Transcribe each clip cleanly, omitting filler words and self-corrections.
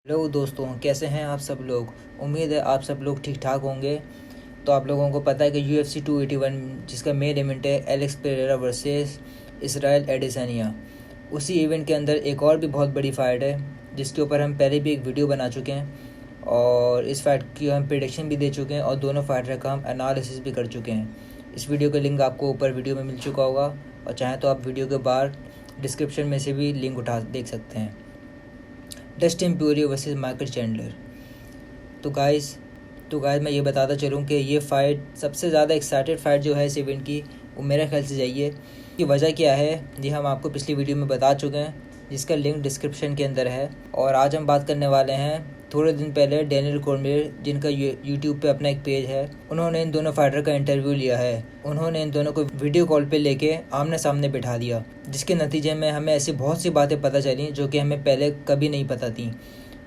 Hello दोस्तों, कैसे हैं आप सब लोग। उम्मीद है आप सब लोग ठीक ठाक होंगे। तो आप लोगों को पता है कि UFC 281 जिसका मेन इवेंट है एलेक्स पेरेरा वर्सेस इसराइल एडेसानिया, उसी इवेंट के अंदर एक और भी बहुत बड़ी फाइट है जिसके ऊपर हम पहले भी एक वीडियो बना चुके हैं और इस फाइट की हम प्रेडिक्शन भी दे चुके हैं और दोनों फाइटर का हम एनालिसिस भी कर चुके हैं। इस वीडियो का लिंक आपको ऊपर वीडियो में मिल चुका होगा और चाहें तो आप वीडियो के बाहर डिस्क्रिप्शन में से भी लिंक उठा देख सकते हैं। Dustin Poirier versus Michael Chandler. तो गाइस मैं ये बताता चलूँ कि ये फ़ाइट सबसे ज़्यादा एक्साइटेड फ़ाइट जो है इस इवेंट की, वो मेरे ख्याल से जाइए कि वजह क्या है ये हम आपको पिछली वीडियो में बता चुके हैं जिसका लिंक डिस्क्रिप्शन के अंदर है। और आज हम बात करने वाले हैं थोड़े दिन पहले डैनियल कॉर्मियर, जिनका यूट्यूब पे अपना एक पेज है, उन्होंने इन दोनों फाइटर का इंटरव्यू लिया है। उन्होंने इन दोनों को वीडियो कॉल पे लेके आमने सामने बिठा दिया, जिसके नतीजे में हमें ऐसी बहुत सी बातें पता चली जो कि हमें पहले कभी नहीं पता थी।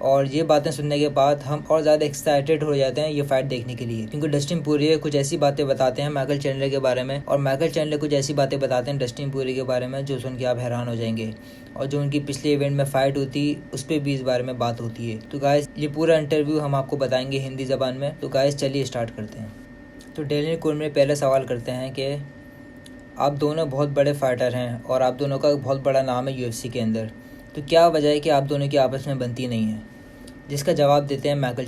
और ये बातें सुनने के बाद हम और ज़्यादा एक्साइटेड हो जाते हैं ये फाइट देखने के लिए, क्योंकि डस्टिन पोरिये कुछ ऐसी बातें बताते हैं माइकल चैंडलर के बारे में और माइकल चैंडलर कुछ ऐसी बातें बताते हैं डस्टिन पोरिये के बारे में जो सुन के आप हैरान हो जाएंगे। और जो उनकी पिछले इवेंट में फ़ाइट होती उस पर भी इस बारे में बात होती है। तो गाइस ये पूरा इंटरव्यू हम आपको बताएंगे हिंदी ज़बान में। तो गाइस चलिए स्टार्ट करते हैं। तो डैनियल कॉर्मियर पहले सवाल करते हैं कि आप दोनों बहुत बड़े फाइटर हैं और आप दोनों का बहुत बड़ा नाम है UFC के अंदर, तो क्या वजह है कि आप दोनों की आपस में बनती नहीं है। जिसका जवाब देते हैं माइकल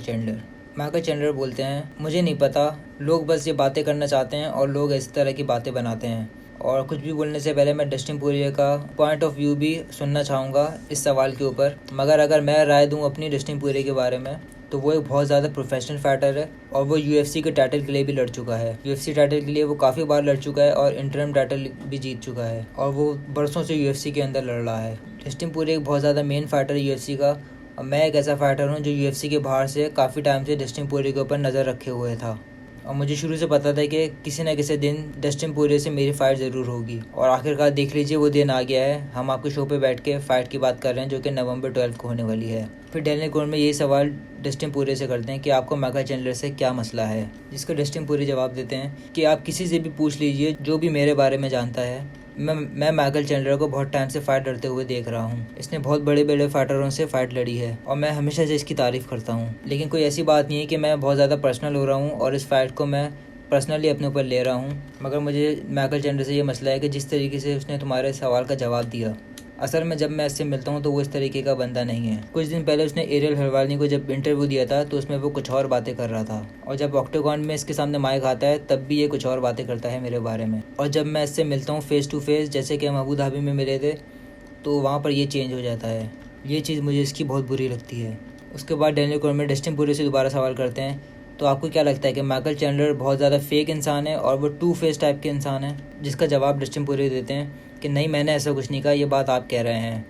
चैंडलर बोलते हैं, मुझे नहीं पता, लोग बस ये बातें करना चाहते हैं और लोग इस तरह की बातें बनाते हैं। और कुछ भी बोलने से पहले मैं डस्टिन पोरिये का पॉइंट ऑफ व्यू भी सुनना चाहूँगा इस सवाल के ऊपर। मगर अगर मैं राय दूँ अपनी डस्टिन पोरिये के बारे में तो वो एक बहुत ज़्यादा प्रोफेशनल फाइटर है और वो UFC के टाइटल के लिए भी लड़ चुका है। UFC टाइटल के लिए वो काफ़ी बार लड़ चुका है और इंटरिम टाइटल भी जीत चुका है और वो बरसों से UFC के अंदर लड़ रहा है। डस्टिन पोरिये एक बहुत ज़्यादा मेन फाइटर है UFC का और मैं एक ऐसा फाइटर हूँ जो UFC के बाहर से काफ़ी टाइम से डस्टिन पोरिये के ऊपर नज़र रखे हुए था और मुझे शुरू से पता था कि किसी न किसी दिन डस्टिन पोरिये से मेरी फ़ाइट ज़रूर होगी। और आखिरकार देख लीजिए वो दिन आ गया है। हम आपके शो पे बैठ के फ़ाइट की बात कर रहे हैं जो कि नवंबर 12 को होने वाली है। फिर डैनियल कॉर्मियर में यही सवाल डस्टिन पोरिये से करते हैं कि आपको माइकल चैंडलर से क्या मसला है। जिसका डस्टिन पोरिये जवाब देते हैं कि आप किसी से भी पूछ लीजिए जो भी मेरे बारे में जानता है। मैं माइकल चैंडलर को बहुत टाइम से फ़ाइट लड़ते हुए देख रहा हूँ। इसने बहुत बड़े बड़े फाइटरों से फ़ाइट लड़ी है और मैं हमेशा से इसकी तारीफ़ करता हूँ। लेकिन कोई ऐसी बात नहीं है कि मैं बहुत ज़्यादा पर्सनल हो रहा हूँ और इस फाइट को मैं पर्सनली अपने ऊपर ले रहा हूँ। मगर मुझे माइकल चैंडलर से ये मसला है कि जिस तरीके से उसने तुम्हारे सवाल का जवाब दिया, असल में जब मैं इससे मिलता हूँ तो वो इस तरीके का बंदा नहीं है। कुछ दिन पहले उसने एरियल हलवानी को जब इंटरव्यू दिया था तो उसमें वो कुछ और बातें कर रहा था और जब ऑक्टेगॉन में इसके सामने माइक आता है तब भी ये कुछ और बातें करता है मेरे बारे में। और जब मैं इससे मिलता हूँ फेस टू फेस, जैसे कि हम अबू धाबी में मिले थे, तो वहाँ पर ये चेंज हो जाता है। ये चीज़ मुझे इसकी बहुत बुरी लगती है। उसके बाद डैनियल कॉर्मियर डस्टिन पोरिये से दोबारा सवाल करते हैं, तो आपको क्या लगता है कि माइकल चैंडलर बहुत ज़्यादा फेक इंसान है और वो टू फेस टाइप के इंसान है। जिसका जवाब डस्टिन पोरिये देते हैं कि नहीं, मैंने ऐसा कुछ नहीं कहा, ये बात आप कह रहे हैं।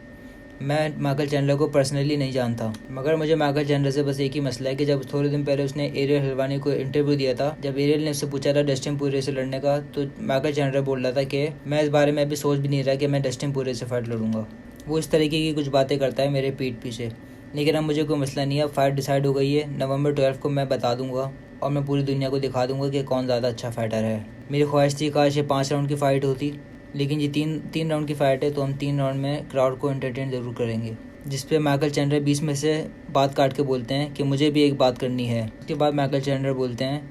मैं माइकल चैंडलर को पर्सनली नहीं जानता, मगर मुझे माइकल चैंडलर से बस एक ही मसला है कि जब थोड़े दिन पहले उसने एरियल हलवानी को इंटरव्यू दिया था, जब एरियल ने उससे पूछा था डस्टिन पोरिये से लड़ने का, तो माइकल चैंडलर बोल रहा था कि मैं इस बारे में अभी सोच भी नहीं रहा कि मैं डस्टिन पोरिये से फाइट लड़ूंगा। वो इस तरीके की कुछ बातें करता है मेरे पीठ पीछे। लेकिन अब मुझे कोई मसला नहीं है, अब फाइट डिसाइड हो गई है। नवंबर 12 को मैं बता दूंगा और मैं पूरी दुनिया को दिखा दूंगा कि कौन ज़्यादा अच्छा फाइटर है। मेरी ख्वाहिश थी काश ये 5 राउंड की फ़ाइट होती, लेकिन ये तीन राउंड की फ़ाइट है, तो हम 3 राउंड में क्राउड को एंटरटेन ज़रूर करेंगे। जिस पे माइकल चैंडलर बीच में से बात काट के बोलते हैं कि मुझे भी एक बात करनी है। उसके बाद माइकल चैंडलर बोलते हैं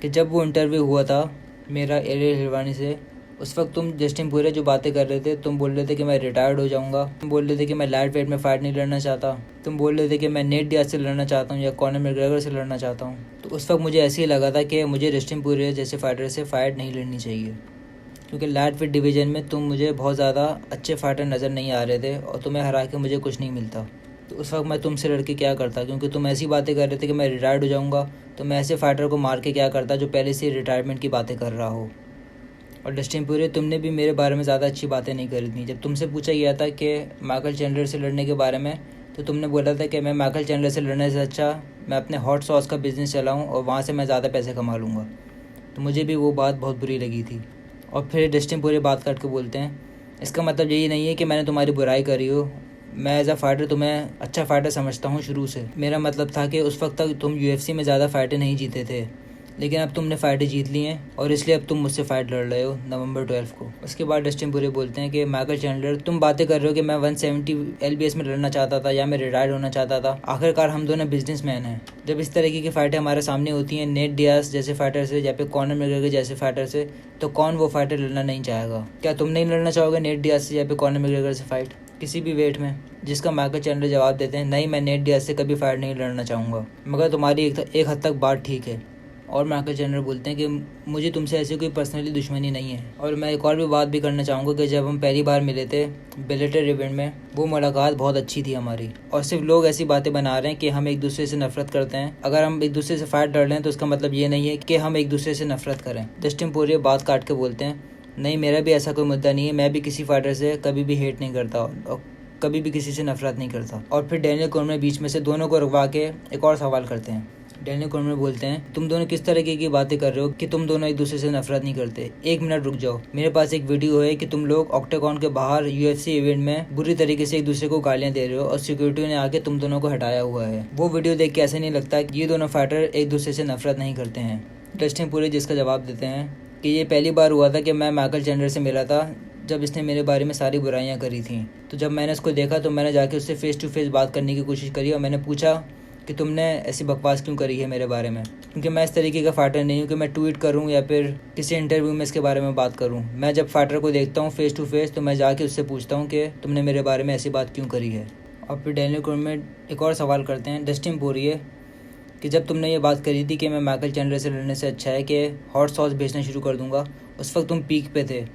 कि जब वो इंटरव्यू हुआ था मेरा एरियल हलवानी से, उस वक्त तुम डस्टिन पोरिये जो बातें कर रहे थे, तुम बोल रहे थे कि मैं रिटायर्ड हो जाऊंगा, तुम बोल रहे थे कि मैं लाइट वेट में फ़ाइट नहीं लड़ना चाहता, तुम बोल रहे थे कि मैं नेट डियाज से लड़ना चाहता हूँ या कॉनर मैकग्रेगर से लड़ना चाहता हूँ। तो उस वक्त मुझे ऐसे ही लगा था कि मुझे डस्टिन पोरिये जैसे फाइटर से फ़ाइट नहीं लड़नी चाहिए, क्योंकि लाइट वेट डिवीज़न में तुम मुझे बहुत ज़्यादा अच्छे फाइटर नज़र नहीं आ रहे थे और तुम्हें हरा के मुझे कुछ नहीं मिलता। तो उस वक्त मैं तुमसे लड़के क्या करता, क्योंकि तुम ऐसी बातें कर रहे थे कि मैं रिटायर्ड हो जाऊँगा, तो मैं ऐसे फाइटर को मार के क्या करता जो पहले से रिटायरमेंट की बातें कर रहा हो। और डस्टिन पोरिये, तुमने भी मेरे बारे में ज़्यादा अच्छी बातें नहीं करी थी। जब तुमसे पूछा गया था कि माइकल चैंडलर से लड़ने के बारे में, तो तुमने बोला था कि मैं माइकल चैंडलर से लड़ने से अच्छा मैं अपने हॉट सॉस का बिज़नेस चलाऊँ और वहाँ से मैं ज़्यादा पैसे कमा लूँगा। तो मुझे भी वो बात बहुत बुरी लगी थी। और फिर डस्टिन पोरिये बात काट के बोलते हैं, इसका मतलब यही नहीं है कि मैंने तुम्हारी बुराई करी हो, मैं एज अ फाइटर तुम्हें अच्छा फाइटर समझता हूँ शुरू से। मेरा मतलब था कि उस वक्त तक तुम UFC में ज़्यादा फाइटें नहीं जीते थे, लेकिन अब तुमने फाइटें जीत ली हैं और इसलिए अब तुम मुझसे फाइट लड़ रहे हो नवंबर 12 को। उसके बाद डस्टिन पोरिये बोलते हैं कि माइकल चैंडलर, तुम बातें कर रहे हो कि मैं 170 LBS में लड़ना चाहता था या मैं रिटायर्ड होना चाहता था, आखिरकार हम दोनों बिजनेसमैन हैं। जब इस तरीके की फाइटें हमारे सामने होती हैं नेट डियाज जैसे फाइटर से या फिर कॉनर मैकग्रेगर जैसे फाइटर से, तो कौन वो फाइटर लड़ना नहीं चाहेगा? क्या तुम नहीं लड़ना चाहोगे नेट डियाज से या फिर कॉनर मैकग्रेगर से फाइट किसी भी वेट में? जिसका माइकल चैंडलर जवाब देते हैं, नहीं, मैं नेट डियाज से कभी फाइट नहीं लड़ना चाहूँगा, मगर तुम्हारी एक हद तक बात ठीक है। और माइकल चैंडलर बोलते हैं कि मुझे तुमसे ऐसी कोई पर्सनली दुश्मनी नहीं है। और मैं एक और भी बात भी करना चाहूँगा कि जब हम पहली बार मिले थे बेलेटर इवेंट में, वो मुलाकात बहुत अच्छी थी हमारी। और सिर्फ लोग ऐसी बातें बना रहे हैं कि हम एक दूसरे से नफरत करते हैं। अगर हम एक दूसरे से फाइट लड़ रहे हैं तो उसका मतलब ये नहीं है कि हम एक दूसरे से नफरत करें। डस्टिन पोरिये बात काट के बोलते हैं, नहीं, मेरा भी ऐसा कोई मुद्दा नहीं है, मैं भी किसी फाइटर से कभी भी हेट नहीं करता और कभी भी किसी से नफरत नहीं करता। और फिर डैनियल कॉर्मियर बीच में से दोनों को रुकवा के एक और सवाल करते हैं। डैनियल कॉर्मियर बोलते हैं, तुम दोनों किस तरीके की बातें कर रहे हो कि तुम दोनों एक दूसरे से नफरत नहीं करते? एक मिनट रुक जाओ, मेरे पास एक वीडियो है कि तुम लोग ऑक्टागन के बाहर UFC इवेंट में बुरी तरीके से एक दूसरे को गालियां दे रहे हो और सिक्योरिटी ने आके तुम दोनों को हटाया हुआ है। वो वीडियो देख के ऐसे नहीं लगता कि ये दोनों फाइटर एक दूसरे से नफरत नहीं करते हैं। डस्टिन पोरिये जिसका जवाब देते हैं कि ये पहली बार हुआ था कि मैं माइकल चैंडलर से मिला था जब इसने मेरे बारे में सारी बुराइयां करी थी। तो जब मैंने इसको देखा तो मैंने जाके उससे फेस टू फेस बात करने की कोशिश करी और मैंने पूछा कि तुमने ऐसी बकवास क्यों करी है मेरे बारे में, क्योंकि मैं इस तरीके का फाइटर नहीं हूँ कि मैं ट्वीट करूँ या फिर किसी इंटरव्यू में इसके बारे में बात करूँ। मैं जब फाइटर को देखता हूँ फेस टू फेस तो मैं जाके उससे पूछता हूँ कि तुमने मेरे बारे में ऐसी बात क्यों करी है। और फिर डैनियल कॉर्मियर एक और सवाल करते हैं डस्टिन पोरिये कि जब तुमने ये बात करी थी कि मैं माइकल चैंडलर से लड़ने से अच्छा है कि हॉट सॉस बेचना शुरू कर दूंगा, उस वक्त तुम पीक पे थे,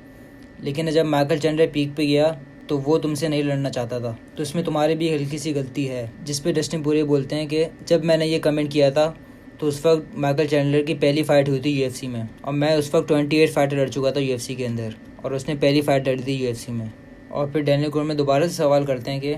लेकिन जब माइकल चैंडलर पीक पे गया तो वो तुमसे नहीं लड़ना चाहता था, तो इसमें तुम्हारी भी हल्की सी गलती है। जिस पे डस्टिन पोरिये बोलते हैं कि जब मैंने ये कमेंट किया था तो उस वक्त माइकल चैंडलर की पहली फाइट हुई थी UFC में और मैं उस वक्त 28 फाइटर लड़ चुका था UFC के अंदर और उसने पहली फाइट लड़ी थी UFC में। और फिर डैनियल कॉर्मियर दोबारा से सवाल करते हैं कि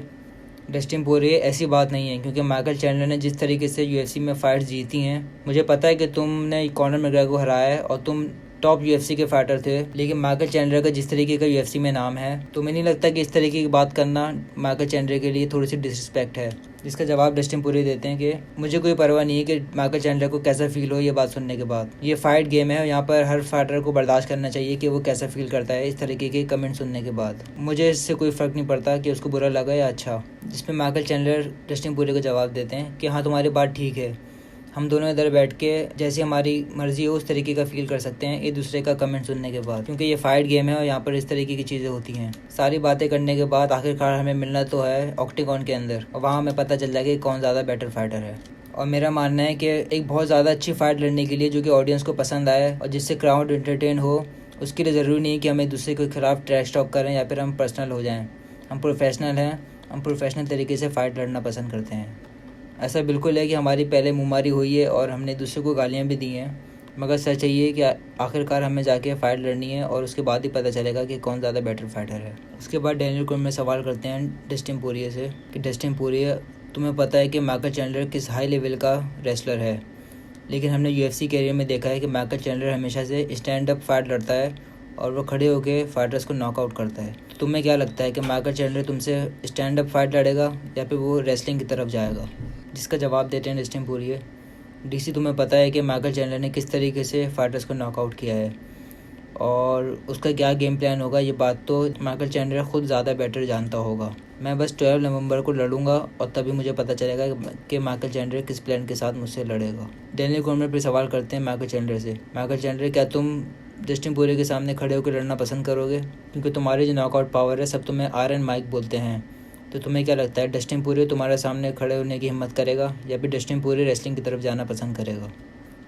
डस्टिन पोरिये, ऐसी बात नहीं है, क्योंकि माइकल चैंडलर ने जिस तरीके से UFC में फाइट्स जीती हैं, मुझे पता है कि तुमने कॉनर मैकग्रेगर को हराया है और तुम टॉप UFC के फाइटर थे, लेकिन माइकल चैंडलर का जिस तरीके का UFC में नाम है, तुम्हें नहीं लगता कि इस तरीके की बात करना माइकल चैंडलर के लिए थोड़ी सी डिसरिस्पेक्ट है? जिसका जवाब डस्टिन पोरिये देते हैं कि मुझे कोई परवाह नहीं है कि माइकल चैंडलर को कैसा फील हो ये बात सुनने के बाद। ये फाइट गेम है, यहाँ पर हर फाइटर को बर्दाश्त करना चाहिए कि वो कैसा फील करता है इस तरीके के कमेंट सुनने के बाद। मुझे इससे कोई फ़र्क नहीं पड़ता कि उसको बुरा लगा या अच्छा। जिसमें माइकल चैंडलर डस्टिन पोरिये को जवाब देते हैं कि हाँ, तुम्हारी बात ठीक है, हम दोनों इधर बैठ के जैसी हमारी मर्जी हो उस तरीके का फील कर सकते हैं एक दूसरे का कमेंट सुनने के बाद, क्योंकि ये फाइट गेम है और यहाँ पर इस तरीके की चीज़ें होती हैं। सारी बातें करने के बाद आखिरकार हमें मिलना तो है ऑक्टागन के अंदर और वहाँ हमें पता चल जाएगा कि कौन ज़्यादा बेटर फाइटर है। और मेरा मानना है कि एक बहुत ज़्यादा अच्छी फाइट लड़ने के लिए जो कि ऑडियंस को पसंद आए और जिससे क्राउड एंटरटेन हो, उसके लिए ज़रूरी नहीं कि हम एक दूसरे के खिलाफ ट्रैश टॉक करें या फिर हम पर्सनल हो जाएँ। हम प्रोफेशनल हैं, हम प्रोफेशनल तरीके से फ़ाइट लड़ना पसंद करते हैं। ऐसा बिल्कुल है कि हमारी पहले मुँहमारी हुई है और हमने दूसरे को गालियाँ भी दी हैं, मगर सच यही है कि आखिरकार हमें जाके फ़ाइट लड़नी है और उसके बाद ही पता चलेगा कि कौन ज़्यादा बेटर फाइटर है। उसके बाद डैनियल कॉर्मियर सवाल करते हैं डस्टिन पोरिये से कि डस्टिन पोरिये, तुम्हें पता है कि माइकल चैंडलर किस हाई लेवल का रेसलर है, लेकिन हमने UFC कैरियर में देखा है कि माइकल चैंडलर हमेशा से स्टैंड अप फाइट लड़ता है और वो खड़े होकर फाइटर्स को नॉकआउट करता है। तो तुम्हें क्या लगता है कि माइकल चैंडलर तुमसे स्टैंड अप फाइट लड़ेगा या फिर वो रेसलिंग की तरफ जाएगा? जिसका जवाब देते हैं डस्टिन पोरिये, DC, तुम्हें पता है कि माइकल चैंडलर ने किस तरीके से फाइटर्स को नॉकआउट किया है और उसका क्या गेम प्लान होगा, ये बात तो माइकल चैंडलर खुद ज़्यादा बेटर जानता होगा। मैं बस 12 नवंबर को लड़ूंगा और तभी मुझे पता चलेगा कि माइकल चैंडलर किस प्लान के साथ मुझसे लड़ेगा। डैनियल कॉर्मियर पर सवाल करते हैं माइकल चैंडलर से, माइकल चैंडलर, क्या तुम डस्टिन पोरिये के सामने खड़े होकर लड़ना पसंद करोगे? क्योंकि तुम्हारी जो नॉकआउट पावर है सब तुम्हें आयरन माइक बोलते हैं। तो तुम्हें क्या लगता है डस्टिन पोरिये तुम्हारे सामने खड़े होने की हिम्मत करेगा या फिर डस्टिन पोरिये रेसलिंग की तरफ जाना पसंद करेगा?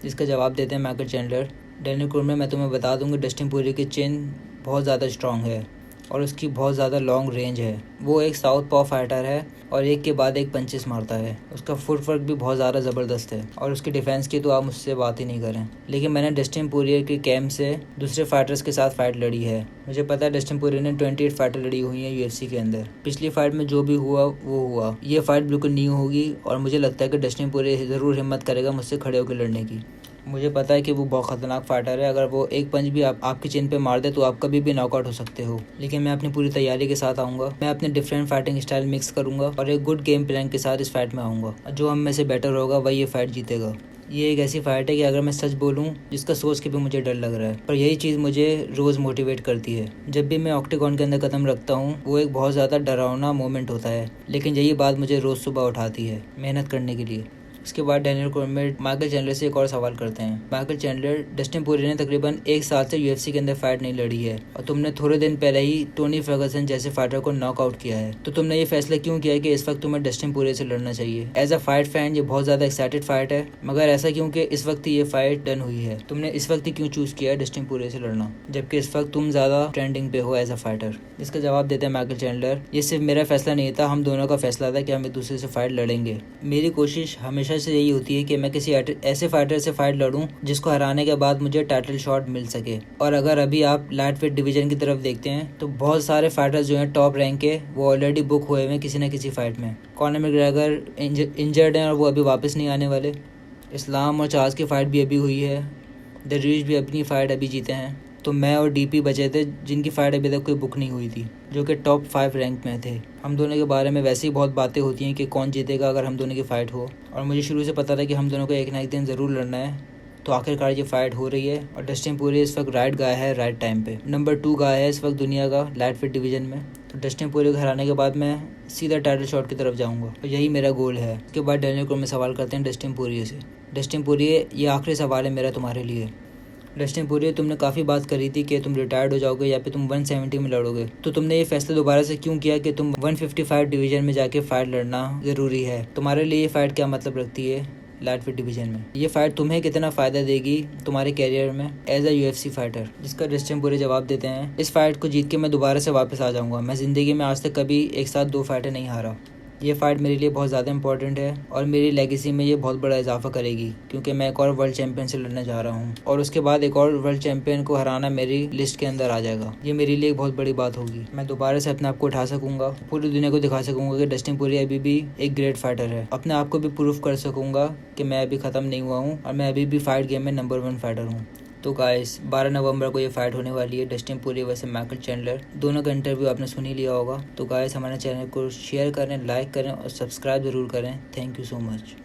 जिसका जवाब देते हैं माइकल चैंडलर, डैनियल कॉर्मियर, मैं तुम्हें बता दूंगा डस्टिन पोरिये की चिन बहुत ज़्यादा स्ट्रॉन्ग है और उसकी बहुत ज़्यादा लॉन्ग रेंज है। वो एक साउथ पॉ फाइटर है और एक के बाद एक पंचेस मारता है। उसका फुटवर्क भी बहुत ज़्यादा ज़बरदस्त है और उसकी डिफेंस की तो आप मुझसे बात ही नहीं करें। लेकिन मैंने डस्टिन पोरिये के कैम्प से दूसरे फाइटर्स के साथ फाइट लड़ी है। मुझे पता है डस्टिन पोरिये ने 28 फाइटर लड़ी हुई हैं UFC के अंदर। पिछली फाइट में जो भी हुआ वो हुआ, ये फाइट बिल्कुल न्यू होगी और मुझे लगता है कि डस्टिन पोरिये ज़रूर हिम्मत करेगा मुझसे खड़े होकर लड़ने की। मुझे पता है कि वो बहुत ख़तरनाक फाइटर है, अगर वो एक पंच भी आपकी चिन पे मार दे तो आप कभी भी नॉकआउट हो सकते हो। लेकिन मैं अपनी पूरी तैयारी के साथ आऊँगा, मैं अपने डिफरेंट फाइटिंग स्टाइल मिक्स करूँगा और एक गुड गेम प्लान के साथ इस फाइट में आऊँगा। जो हम में से बेटर होगा वही ये फाइट जीतेगा। ये एक ऐसी फाइट है कि अगर मैं सच बोलूं जिसका सोच के भी मुझे डर लग रहा है, पर यही चीज़ मुझे रोज़ मोटिवेट करती है। जब भी मैं ऑक्टेगॉन के अंदर कदम रखता हूँ वो एक बहुत ज़्यादा डरावना मोमेंट होता है, लेकिन यही बात मुझे रोज़ सुबह उठाती है मेहनत करने के लिए। उसके बाद डैनियल कॉर्मियर माइकल चैंडलर से एक और सवाल करते हैं। माइकल चैंडलर, डस्टिन पोरिये ने तकरीबन 1 साल से यूएफसी के अंदर फाइट नहीं लड़ी है और तुमने थोड़े दिन पहले ही टोनी फर्गसन जैसे फाइटर को नॉकआउट किया है, तो तुमने ये फैसला क्यों किया कि इस वक्त तुम्हें डस्टिन पोरिये से लड़ना चाहिए? एज अ फाइट फैन ये बहुत ज़्यादा एक्साइटेड फाइट है, मगर ऐसा क्यों कि इस वक्त ये फाइट डन हुई है? तुमने इस वक्त ही क्यों चूज़ किया है डस्टिन पोरिये से लड़ना, जबकि इस वक्त तुम ज़्यादा ट्रेंडिंग पे हो एज अ फाइटर? इसका जवाब देते हैं माइकल चैंडलर, ये सिर्फ मेरा फैसला नहीं था, हम दोनों का फैसला था कि हम एक दूसरे से फाइट लड़ेंगे। मेरी कोशिश हमेशा से यही होती है कि मैं किसी ऐसे फाइटर से फाइट लड़ूं जिसको हराने के बाद मुझे टाइटल शॉट मिल सके। और अगर अभी आप लाइट वेट डिवीजन की तरफ देखते हैं तो बहुत सारे फाइटर्स जो हैं टॉप रैंक के, वो ऑलरेडी बुक हुए हुए हैं किसी न किसी फाइट में। कॉनर मैकग्रेगर इंजर्ड हैं और वो अभी वापस नहीं आने वाले। इस्लाम और चार्ल्स की फ़ाइट भी अभी हुई है। द रीच भी अपनी फ़ाइट अभी जीते हैं। तो मैं और डीपी बचे थे जिनकी फ़ाइट अभी तक कोई बुक नहीं हुई थी, जो कि टॉप 5 रैंक में थे। हम दोनों के बारे में वैसे ही बहुत बातें होती हैं कि कौन जीतेगा अगर हम दोनों की फ़ाइट हो, और मुझे शुरू से पता था कि हम दोनों को एक ना एक दिन ज़रूर लड़ना है। तो आखिरकार ये फ़ाइट हो रही है और डस्टिन पोरिये इस वक्त राइट गाय है राइट टाइम पे। नंबर 2 गाय है इस वक्त दुनिया का लाइट वेट डिवीज़न में। तो डस्टिन पोरिये को हराने के बाद मैं सीधा टाइटल शॉट की तरफ जाऊंगा और यही मेरा गोल है। उसके बाद डैनियल कॉर्मियर सवाल करते हैं डस्टिन पोरिये से। डस्टिन पोरिये, ये आखिरी सवाल है मेरा तुम्हारे लिए। डस्टिन पोरिये, तुमने काफ़ी बात करी थी कि तुम रिटायर्ड हो जाओगे या फिर तुम 170 में लड़ोगे, तो तुमने ये फैसला दोबारा से क्यों किया कि तुम 155 डिवीज़न में जाके फ़ाइट लड़ना ज़रूरी है? तुम्हारे लिए ये फ़ाइट क्या मतलब रखती है लाइट वेट डिवीज़न में? ये फ़ाइट तुम्हें कितना फ़ायदा देगी तुम्हारे कैरियर में एज अ यूएफसी फाइटर? जिसका डस्टिन पोरिये जवाब देते हैं, इस फाइट को जीत के मैं दोबारा से वापस आ जाऊँगा। मैं ज़िंदगी में आज तक कभी एक साथ 2 फाइटर नहीं हारा। ये फ़ाइट मेरे लिए बहुत ज़्यादा इंपॉर्टेंट है और मेरी लेगेसी में ये बहुत बड़ा इजाफा करेगी, क्योंकि मैं एक और वर्ल्ड चैंपियन से लड़ने जा रहा हूँ और उसके बाद एक और वर्ल्ड चैंपियन को हराना मेरी लिस्ट के अंदर आ जाएगा। ये मेरे लिए एक बहुत बड़ी बात होगी। मैं दोबारा से अपने आप को उठा सकूंगा, पूरी दुनिया को दिखा सकूंगा कि डस्टिन पोरिये अभी भी एक ग्रेट फाइटर है। अपने आप को भी प्रूफ कर सकूंगा कि मैं अभी ख़त्म नहीं हुआ हूँ और मैं अभी भी फाइट गेम में नंबर 1 फाइटर हूँ। तो गाइस, 12 नवंबर को ये फाइट होने वाली है Dustin Poirier versus Michael Chandler. दोनों का इंटरव्यू आपने सुन ही लिया होगा। तो गाइस, हमारे चैनल को शेयर करें, लाइक करें और सब्सक्राइब ज़रूर करें। Thank you so much.